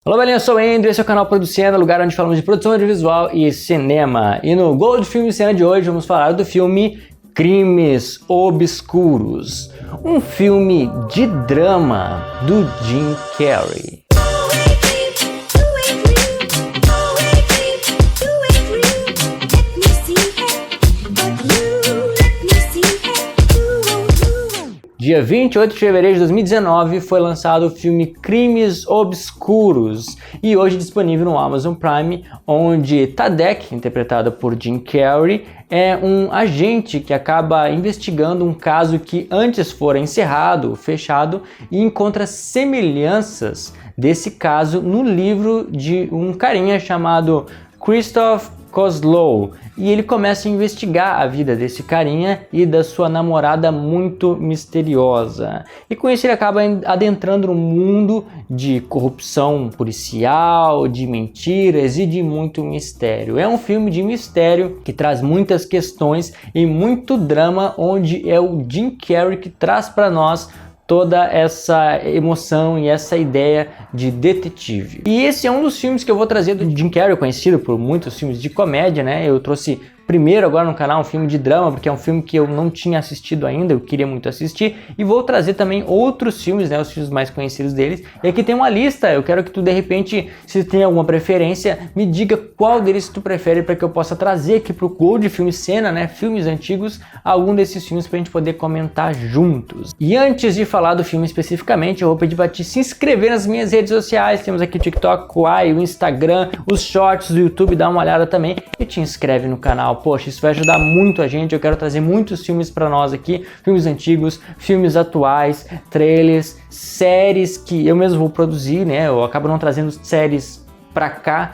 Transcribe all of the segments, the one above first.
Olá, galerinha, eu sou o Andrew, esse é o canal Produzindo, lugar onde falamos de produção audiovisual e cinema. E no Gold Film e Cena de hoje vamos falar do filme Crimes Obscuros, um filme de drama do Jim Carrey. Dia 28 de fevereiro de 2019 foi lançado o filme Crimes Obscuros e hoje disponível no Amazon Prime, onde Tadek, interpretado por Jim Carrey, é um agente que acaba investigando um caso que antes fora encerrado, fechado, e encontra semelhanças desse caso no livro de um carinha chamado Christoph Kozlow, e ele começa a investigar a vida desse carinha e da sua namorada muito misteriosa. E com isso ele acaba adentrando no mundo de corrupção policial, de mentiras e de muito mistério. É um filme de mistério que traz muitas questões e muito drama, onde é o Jim Carrey que traz para nós toda essa emoção e essa ideia de detetive. E esse é um dos filmes que eu vou trazer do Jim Carrey, conhecido por muitos filmes de comédia, né? Eu trouxe primeiro agora no canal um filme de drama, porque é um filme que eu não tinha assistido ainda, eu queria muito assistir, e vou trazer também outros filmes, né, os filmes mais conhecidos deles. E aqui tem uma lista, eu quero que tu de repente, se tem alguma preferência, me diga qual deles tu prefere para que eu possa trazer aqui pro Gold Film Cena, né, filmes antigos, algum desses filmes pra gente poder comentar juntos. E antes de falar do filme especificamente, eu vou pedir para te se inscrever nas minhas redes sociais, temos aqui o TikTok, o Instagram, os shorts do YouTube, dá uma olhada também e te inscreve no canal. Poxa, isso vai ajudar muito a gente, eu quero trazer muitos filmes para nós aqui, filmes antigos, filmes atuais, trailers, séries que eu mesmo vou produzir, né, eu acabo não trazendo séries para cá,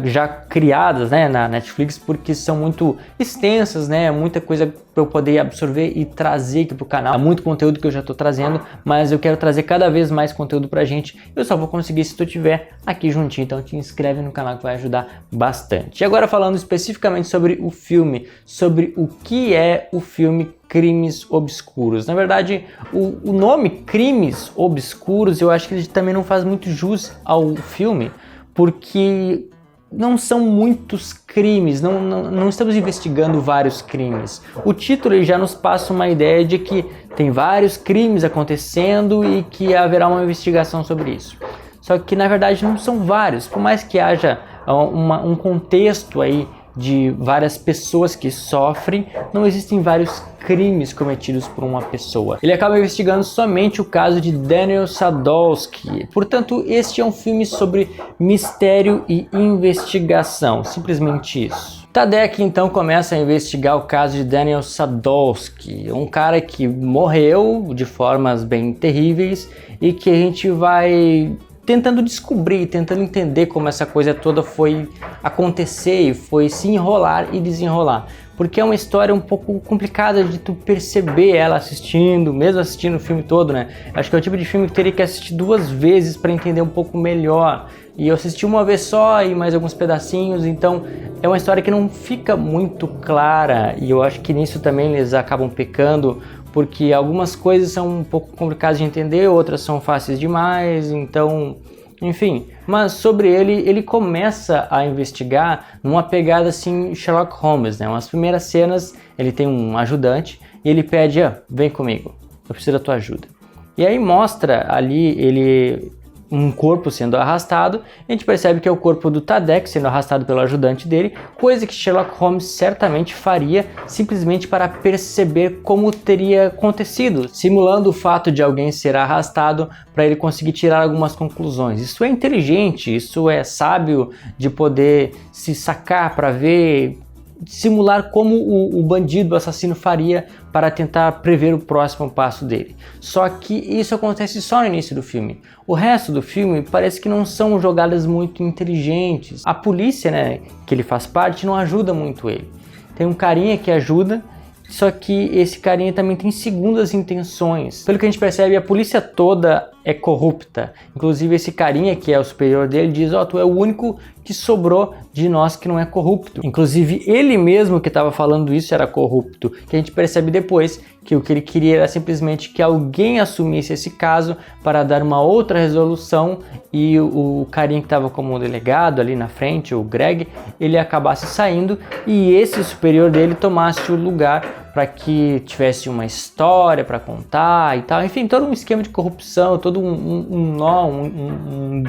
já criadas, né, na Netflix, porque são muito extensas, né, muita coisa para eu poder absorver e trazer aqui pro canal. Há muito conteúdo que eu já tô trazendo, mas eu quero trazer cada vez mais conteúdo pra gente. Eu só vou conseguir se tu tiver aqui juntinho, então te inscreve no canal que vai ajudar bastante. E agora falando especificamente sobre o filme, sobre o que é o filme Crimes Obscuros. Na verdade, o nome Crimes Obscuros, eu acho que ele também não faz muito jus ao filme, porque não são muitos crimes, não estamos investigando vários crimes. O título ele já nos passa uma ideia de que tem vários crimes acontecendo e que haverá uma investigação sobre isso. Só que na verdade não são vários, por mais que haja um contexto aí de várias pessoas que sofrem, não existem vários crimes cometidos por uma pessoa. Ele acaba investigando somente o caso de Daniel Sadowski. Portanto, este é um filme sobre mistério e investigação, simplesmente isso. Tadek então começa a investigar o caso de Daniel Sadowski, um cara que morreu de formas bem terríveis e que a gente vai tentando descobrir, tentando entender como essa coisa toda foi acontecer e foi se enrolar e desenrolar. Porque é uma história um pouco complicada de tu perceber ela assistindo, mesmo assistindo o filme todo, né? Acho que é o tipo de filme que teria que assistir 2 vezes para entender um pouco melhor. E eu assisti uma vez só e mais alguns pedacinhos, então é uma história que não fica muito clara. E eu acho que nisso também eles acabam pecando, porque algumas coisas são um pouco complicadas de entender, outras são fáceis demais, então, enfim. Mas sobre ele começa a investigar numa pegada assim Sherlock Holmes, né? Umas primeiras cenas, ele tem um ajudante e ele pede, vem comigo, eu preciso da tua ajuda. E aí mostra ali um corpo sendo arrastado, e a gente percebe que é o corpo do Tadek sendo arrastado pelo ajudante dele, coisa que Sherlock Holmes certamente faria simplesmente para perceber como teria acontecido, simulando o fato de alguém ser arrastado para ele conseguir tirar algumas conclusões. Isso é inteligente, isso é sábio de poder se sacar para ver, simular como o bandido, o assassino faria para tentar prever o próximo passo dele. Só que isso acontece só no início do filme. O resto do filme parece que não são jogadas muito inteligentes. A polícia, né, que ele faz parte, não ajuda muito ele. Tem um carinha que ajuda, só que esse carinha também tem segundas intenções. Pelo que a gente percebe, a polícia toda é corrupta. Inclusive esse carinha que é o superior dele diz, ó, tu é o único que sobrou de nós que não é corrupto. Inclusive ele mesmo que estava falando isso era corrupto, que a gente percebe depois que o que ele queria era simplesmente que alguém assumisse esse caso para dar uma outra resolução e o carinha que estava como delegado ali na frente, o Greg, ele acabasse saindo e esse superior dele tomasse o lugar para que tivesse uma história para contar e tal. Enfim, todo um esquema de corrupção, todo um nó, um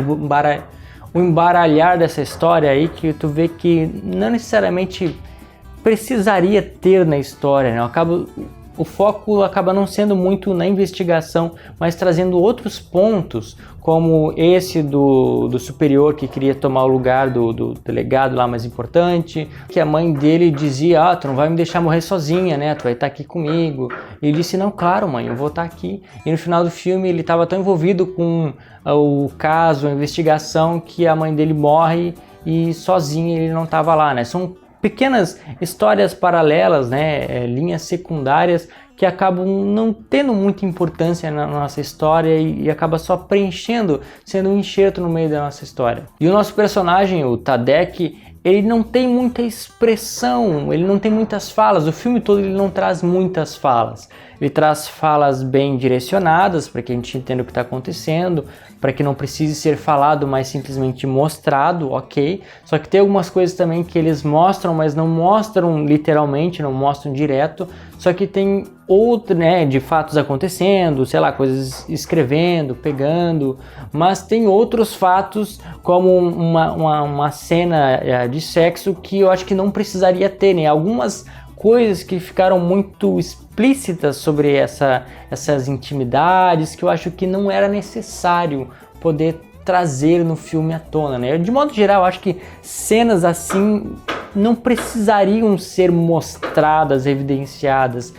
embaralhar dessa história aí que tu vê que não necessariamente precisaria ter na história, né? O foco acaba não sendo muito na investigação, mas trazendo outros pontos, como esse do superior que queria tomar o lugar do delegado lá mais importante, que a mãe dele dizia, tu não vai me deixar morrer sozinha, né? Tu vai estar aqui comigo. E ele disse, não, claro mãe, eu vou estar aqui. E no final do filme ele estava tão envolvido com o caso, a investigação, que a mãe dele morre e sozinho ele não estava lá, né? São pequenas histórias paralelas, né, linhas secundárias que acabam não tendo muita importância na nossa história e acaba só preenchendo, sendo um enxerto no meio da nossa história. E o nosso personagem, o Tadek, ele não tem muita expressão, ele não tem muitas falas, o filme todo ele não traz muitas falas. Ele traz falas bem direcionadas para que a gente entenda o que está acontecendo, para que não precise ser falado, mas simplesmente mostrado, ok? Só que tem algumas coisas também que eles mostram, mas não mostram literalmente, não mostram direto, só que tem outro, né, de fatos acontecendo, sei lá, coisas escrevendo, pegando, mas tem outros fatos como uma cena de sexo que eu acho que não precisaria ter, né? Algumas coisas que ficaram muito explícitas sobre essas intimidades que eu acho que não era necessário poder trazer no filme à tona, né? De modo geral, eu acho que cenas assim não precisariam ser mostradas, evidenciadas.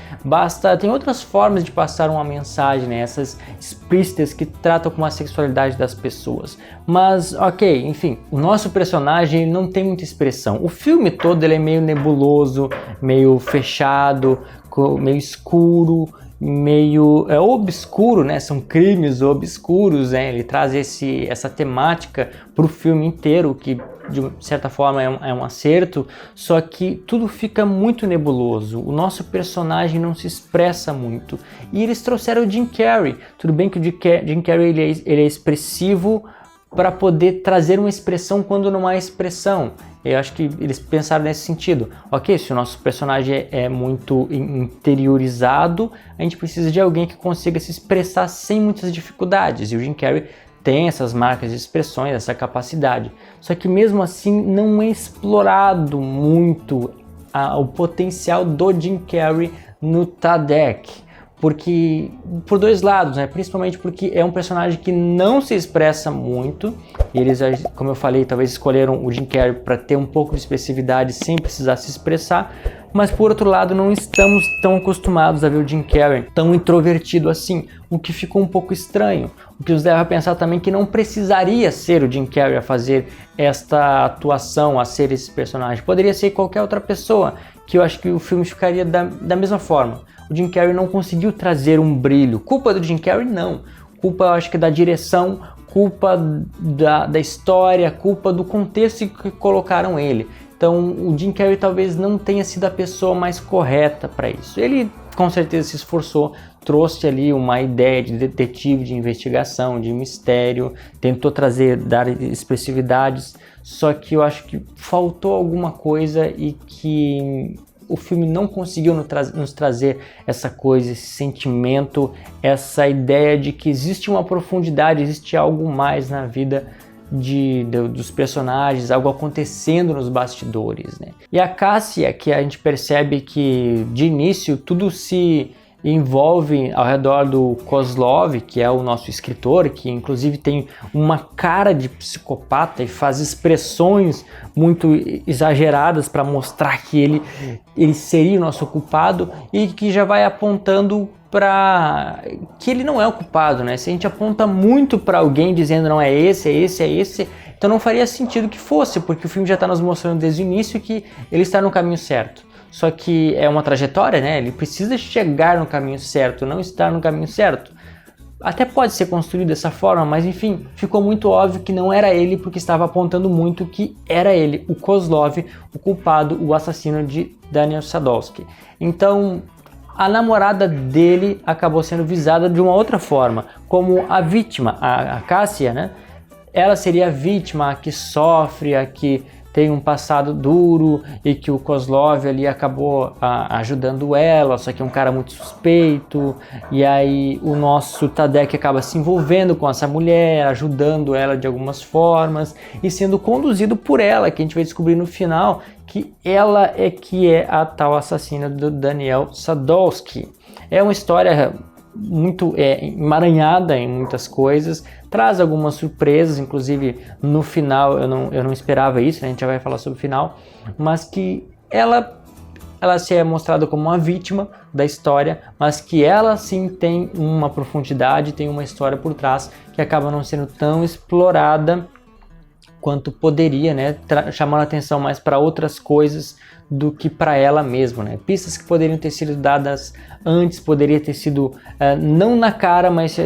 Tem outras formas de passar uma mensagem, né? Essas explícitas que tratam com a sexualidade das pessoas. Mas, ok, enfim, o nosso personagem não tem muita expressão. O filme todo ele é meio nebuloso, meio fechado, meio escuro, meio obscuro, né? São crimes obscuros, né? Ele traz essa temática para o filme inteiro, que de certa forma é um acerto, só que tudo fica muito nebuloso. O nosso personagem não se expressa muito. E eles trouxeram o Jim Carrey. Tudo bem que o Jim Carrey ele é expressivo para poder trazer uma expressão quando não há expressão. Eu acho que eles pensaram nesse sentido. Ok, se o nosso personagem é muito interiorizado, a gente precisa de alguém que consiga se expressar sem muitas dificuldades. E o Jim Carrey tem essas marcas de expressões, essa capacidade. Só que mesmo assim não é explorado muito o potencial do Jim Carrey no Tadek. Porque, por dois lados, né? Principalmente porque é um personagem que não se expressa muito. E eles, como eu falei, talvez escolheram o Jim Carrey para ter um pouco de expressividade sem precisar se expressar. Mas por outro lado, não estamos tão acostumados a ver o Jim Carrey tão introvertido assim, o que ficou um pouco estranho. O que nos leva a pensar também que não precisaria ser o Jim Carrey a fazer esta atuação, a ser esse personagem. Poderia ser qualquer outra pessoa, que eu acho que o filme ficaria da mesma forma. O Jim Carrey não conseguiu trazer um brilho. Culpa do Jim Carrey? Não. Culpa, eu acho que da direção, culpa da história, culpa do contexto que colocaram ele. Então, o Jim Carrey talvez não tenha sido a pessoa mais correta para isso. Ele, com certeza, se esforçou, trouxe ali uma ideia de detetive, de investigação, de mistério, tentou dar expressividades, só que eu acho que faltou alguma coisa e que o filme não conseguiu nos trazer essa coisa, esse sentimento, essa ideia de que existe uma profundidade, existe algo mais na vida dos personagens, algo acontecendo nos bastidores, né? E a Cássia, que a gente percebe que de início tudo se envolve ao redor do Kozlov, que é o nosso escritor, que inclusive tem uma cara de psicopata e faz expressões muito exageradas para mostrar que ele seria o nosso culpado, e que já vai apontando para que ele não é o culpado, né? Se a gente aponta muito para alguém dizendo não é esse, então não faria sentido que fosse, porque o filme já está nos mostrando desde o início que ele está no caminho certo. Só que é uma trajetória, né? Ele precisa chegar no caminho certo, não estar no caminho certo. até pode ser construído dessa forma, mas enfim, ficou muito óbvio que não era ele, porque estava apontando muito que era ele, o Kozlov, o culpado, o assassino de Daniel Sadowski. Então, a namorada dele acabou sendo visada de uma outra forma, como a vítima, a Cássia, né? Ela seria a vítima, a que sofre, a que tem um passado duro e que o Kozlov ali acabou ajudando ela, só que é um cara muito suspeito, e aí o nosso Tadek acaba se envolvendo com essa mulher, ajudando ela de algumas formas e sendo conduzido por ela, que a gente vai descobrir no final que ela é que é a tal assassina do Daniel Sadowski. É uma história muito emaranhada em muitas coisas, traz algumas surpresas, inclusive no final eu não esperava isso, né? A gente já vai falar sobre o final, mas que ela se é mostrada como uma vítima da história, mas que ela sim tem uma profundidade, tem uma história por trás que acaba não sendo tão explorada quanto poderia, né? Chamando a atenção mais para outras coisas do que para ela mesma, né? Pistas que poderiam ter sido dadas antes, poderia ter sido não na cara, mas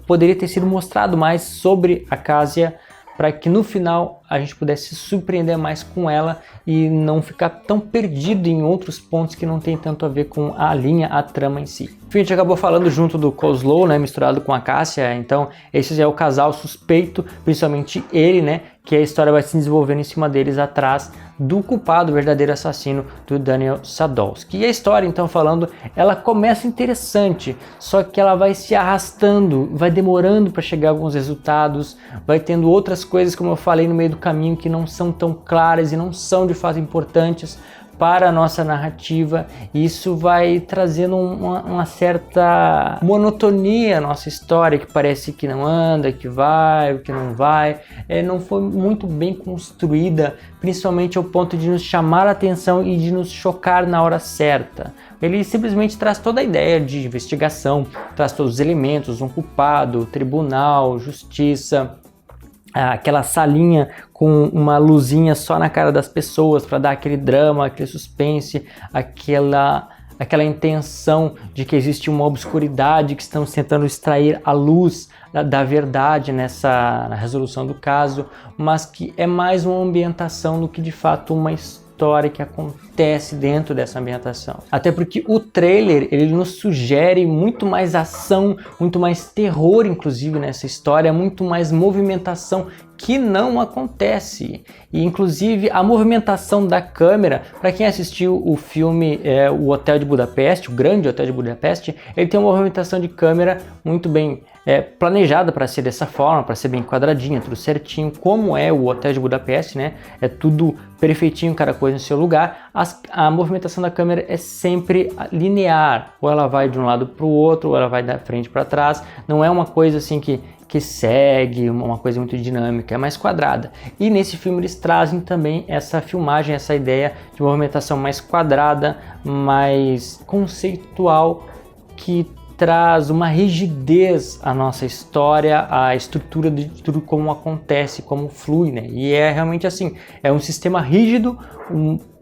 poderia ter sido mostrado mais sobre a Cássia, para que no final a gente pudesse se surpreender mais com ela e não ficar tão perdido em outros pontos que não tem tanto a ver com a linha, a trama em si. Enfim, a gente acabou falando junto do Kozlov, né, misturado com a Cássia, então esse é o casal suspeito, principalmente ele, né, que a história vai se desenvolvendo em cima deles atrás do culpado, o verdadeiro assassino do Daniel Sadowski. E a história, então, falando, ela começa interessante, só que ela vai se arrastando, vai demorando para chegar a alguns resultados, vai tendo outras coisas, como eu falei, no meio do caminho que não são tão claras e não são de fato importantes para a nossa narrativa. Isso vai trazendo uma certa monotonia à nossa história, que parece que não anda, que vai, que não vai. Não foi muito bem construída, principalmente ao ponto de nos chamar a atenção e de nos chocar na hora certa. Ele simplesmente traz toda a ideia de investigação, traz todos os elementos, um culpado, tribunal, justiça, aquela salinha com uma luzinha só na cara das pessoas para dar aquele drama, aquele suspense, aquela intenção de que existe uma obscuridade, que estamos tentando extrair a luz da verdade na resolução do caso, mas que é mais uma ambientação do que de fato uma história que acontece dentro dessa ambientação. Até porque o trailer, ele nos sugere muito mais ação, muito mais terror, inclusive, nessa história, muito mais movimentação que não acontece. E inclusive a movimentação da câmera, para quem assistiu o filme O Hotel de Budapeste, o Grande Hotel de Budapeste, ele tem uma movimentação de câmera muito bem planejada para ser dessa forma, para ser bem quadradinha, tudo certinho, como é o Hotel de Budapeste, né? É tudo perfeitinho, cada coisa no seu lugar. A movimentação da câmera é sempre linear, ou ela vai de um lado para o outro, ou ela vai da frente para trás. Não é uma coisa assim que segue, uma coisa muito dinâmica, é mais quadrada. E nesse filme eles trazem também essa filmagem, essa ideia de movimentação mais quadrada, mais conceitual, que traz uma rigidez à nossa história, à estrutura de tudo como acontece, como flui, né? E é realmente assim, é um sistema rígido,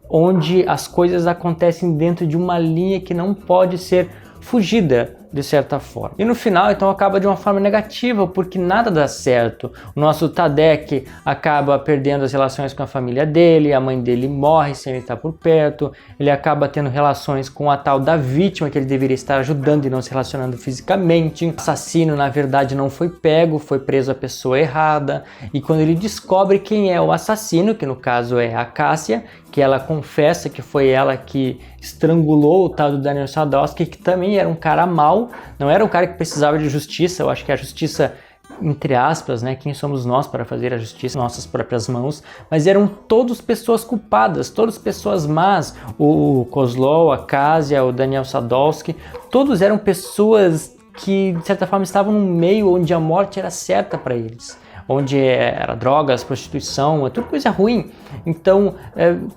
onde as coisas acontecem dentro de uma linha que não pode ser fugida de certa forma. E no final, então, acaba de uma forma negativa, porque nada dá certo. O nosso Tadek acaba perdendo as relações com a família dele, a mãe dele morre sem ele estar por perto, ele acaba tendo relações com a tal da vítima, que ele deveria estar ajudando e não se relacionando fisicamente. O assassino, na verdade, não foi pego, foi preso a pessoa errada, e quando ele descobre quem é o assassino, que no caso é a Cássia, que ela confessa que foi ela que estrangulou o tal do Daniel Sadowski, que também era um cara mau, não era um cara que precisava de justiça. Eu acho que a justiça, entre aspas, né, quem somos nós para fazer a justiça em nossas próprias mãos, mas eram todos pessoas culpadas, todas pessoas más. O Kozlov, a Cássia, o Daniel Sadowski, todos eram pessoas que de certa forma estavam num meio onde a morte era certa para eles, onde era drogas, prostituição, tudo coisa ruim. Então,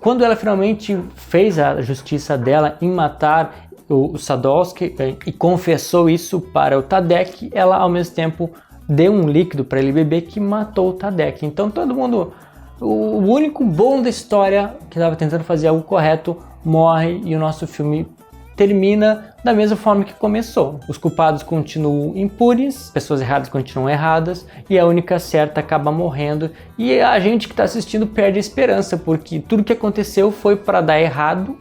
quando ela finalmente fez a justiça dela em matar o Sadowski e confessou isso para o Tadek, ela ao mesmo tempo deu um líquido para ele beber que matou o Tadek. Então todo mundo, o único bom da história, que estava tentando fazer algo correto, morre, e o nosso filme termina da mesma forma que começou. Os culpados continuam impunes, pessoas erradas continuam erradas e a única certa acaba morrendo e a gente que está assistindo perde a esperança, porque tudo que aconteceu foi para dar errado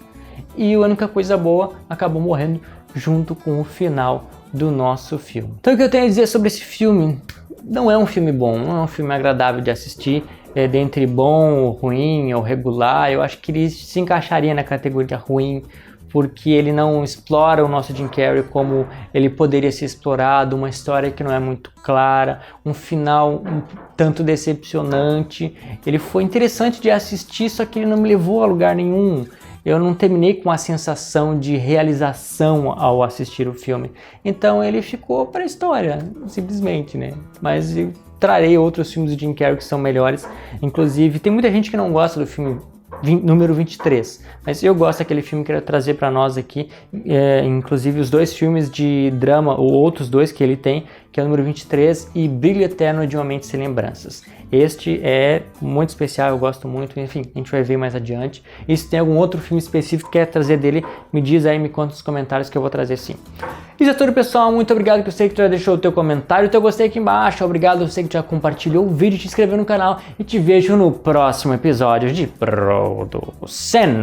e a única coisa boa acabou morrendo junto com o final do nosso filme. Então o que eu tenho a dizer sobre esse filme? Não é um filme bom, não é um filme agradável de assistir. Dentre bom, ruim ou regular, eu acho que ele se encaixaria na categoria ruim, porque ele não explora o nosso Jim Carrey como ele poderia ser explorado, uma história que não é muito clara, um final um tanto decepcionante. Ele foi interessante de assistir, só que ele não me levou a lugar nenhum. Eu não terminei com a sensação de realização ao assistir o filme. Então ele ficou para a história, simplesmente, né? Mas eu trarei outros filmes do Jim Carrey que são melhores. Inclusive, tem muita gente que não gosta do filme número 23, mas eu gosto daquele filme que eu quero trazer para nós aqui, inclusive os dois filmes de drama, ou outros dois que ele tem, que é o número 23 e Brilho Eterno de Uma Mente Sem Lembranças. Este é muito especial, eu gosto muito, enfim, a gente vai ver mais adiante. E se tem algum outro filme específico que quer trazer dele, me diz aí, me conta nos comentários que eu vou trazer sim. Isso é tudo, pessoal, muito obrigado que você que já deixou o teu comentário, o teu gostei aqui embaixo, obrigado a você que já compartilhou o vídeo, te inscreveu no canal e te vejo no próximo episódio de Producena.